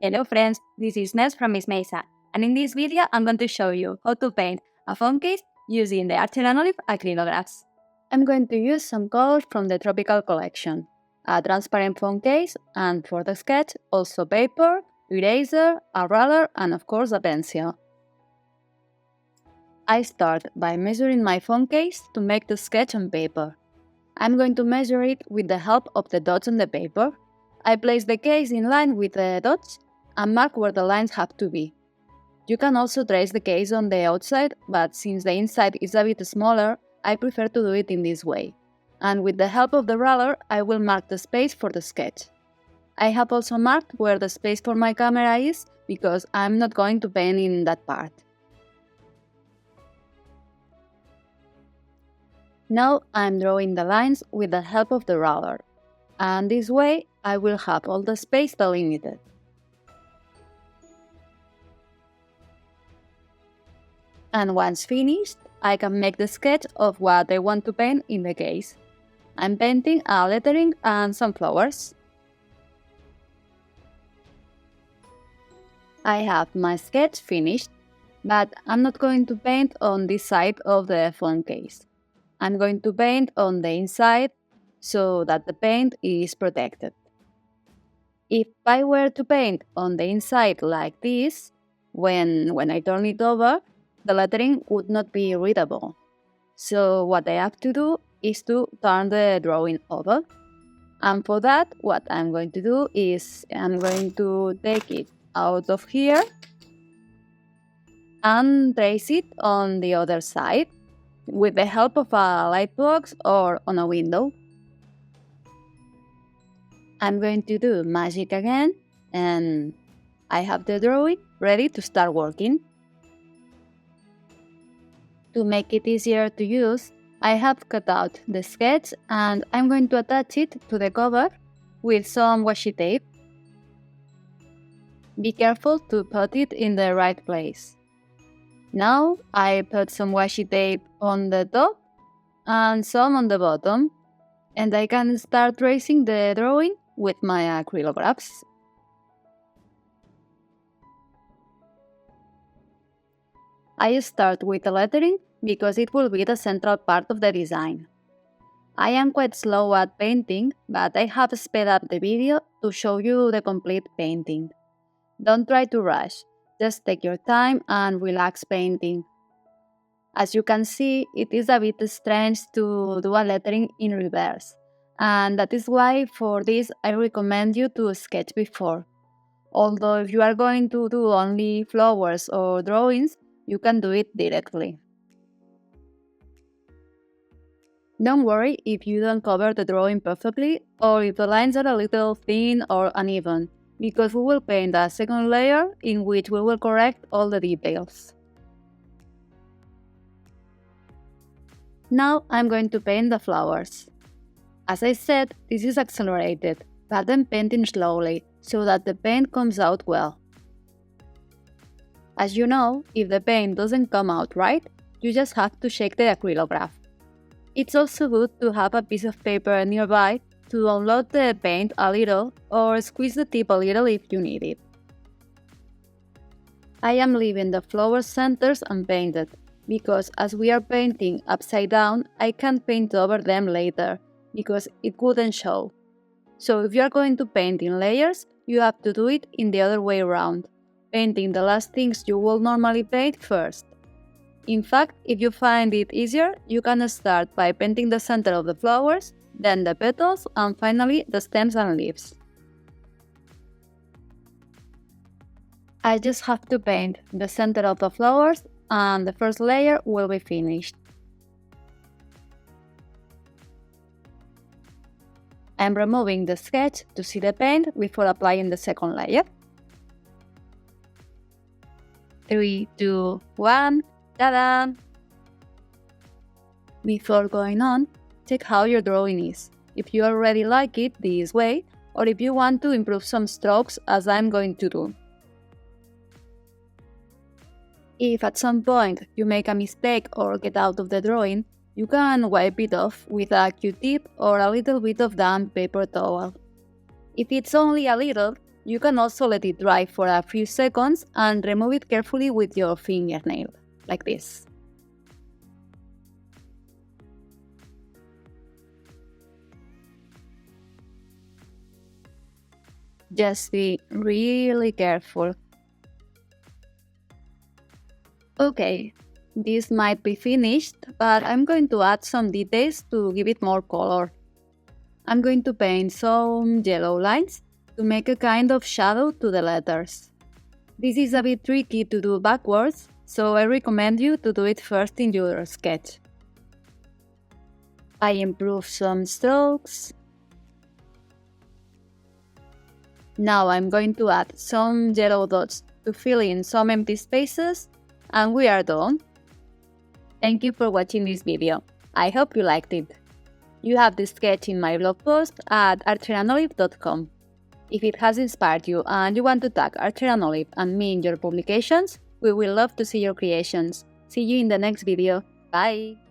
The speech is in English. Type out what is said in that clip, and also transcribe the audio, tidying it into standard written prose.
Hello friends, this is Neus from Miss Mesa, and in this video I'm going to show you how to paint a phone case using the Acrylograph Acrylographs. I'm going to use some colors from the Tropical collection, a transparent phone case, and for the sketch also paper, eraser, a ruler, and of course a pencil. I start by measuring my phone case to make the sketch on paper. I'm going to measure it with the help of the dots on the paper. I place the case in line with the dots and mark where the lines have to be. You can also trace the case on the outside, but since the inside is a bit smaller, I prefer to do it in this way. And with the help of the ruler, I will mark the space for the sketch. I have also marked where the space for my camera is, because I'm not going to paint in that part. Now I'm drawing the lines with the help of the ruler, and this way I will have all the space delimited. And once finished, I can make the sketch of what I want to paint in the case. I'm painting a lettering and some flowers. I have my sketch finished, but I'm not going to paint on this side of the phone case. I'm going to paint on the inside so that the paint is protected. If I were to paint on the inside like this, when I turn it over, the lettering would not be readable. So what I have to do is to turn the drawing over. And for that, what I'm going to do is I'm going to take it out of here and trace it on the other side with the help of a light box or on a window. I'm going to do magic again, and I have the drawing ready to start working. To make it easier to use, I have cut out the sketch and I'm going to attach it to the cover with some washi tape. Be careful to put it in the right place. Now I put some washi tape on the top and some on the bottom, and I can start tracing the drawing with my acrylographs. I start with the lettering because it will be the central part of the design. I am quite slow at painting, but I have sped up the video to show you the complete painting. Don't try to rush, just take your time and relax painting. As you can see, it is a bit strange to do a lettering in reverse, and that is why for this I recommend you to sketch before. Although if you are going to do only flowers or drawings, you can do it directly. Don't worry if you don't cover the drawing perfectly or if the lines are a little thin or uneven, because we will paint a second layer in which we will correct all the details. Now I'm going to paint the flowers. As I said, this is accelerated, but I'm painting slowly so that the paint comes out well. As you know, if the paint doesn't come out right, you just have to shake the acrylograph. It's also good to have a piece of paper nearby to download the paint a little or squeeze the tip a little if you need it. I am leaving the flower centers unpainted, because as we are painting upside down, I can't paint over them later, because it wouldn't show. So if you are going to paint in layers, you have to do it in the other way around, painting the last things you will normally paint first. In fact, if you find it easier, you can start by painting the center of the flowers, then the petals, and finally the stems and leaves. I just have to paint the center of the flowers and the first layer will be finished. I'm removing the sketch to see the paint before applying the second layer. 3, 2, 1, ta-da! Before going on, check how your drawing is, if you already like it this way, or if you want to improve some strokes as I'm going to do. If at some point you make a mistake or get out of the drawing, you can wipe it off with a Q-tip or a little bit of damp paper towel. If it's only a little, You can also let it dry for a few seconds and remove it carefully with your fingernail, like this. Just be really careful. Okay, this might be finished, but I'm going to add some details to give it more color. I'm going to paint some yellow lines to make a kind of shadow to the letters. This is a bit tricky to do backwards, so I recommend you to do it first in your sketch. I improve some strokes. Now I'm going to add some yellow dots to fill in some empty spaces, and we are done. Thank you for watching this video. I hope you liked it. You have the sketch in my blog post at archerandolive.com. If it has inspired you and you want to tag Archer and Olive and me in your publications, we will love to see your creations. See you in the next video. Bye!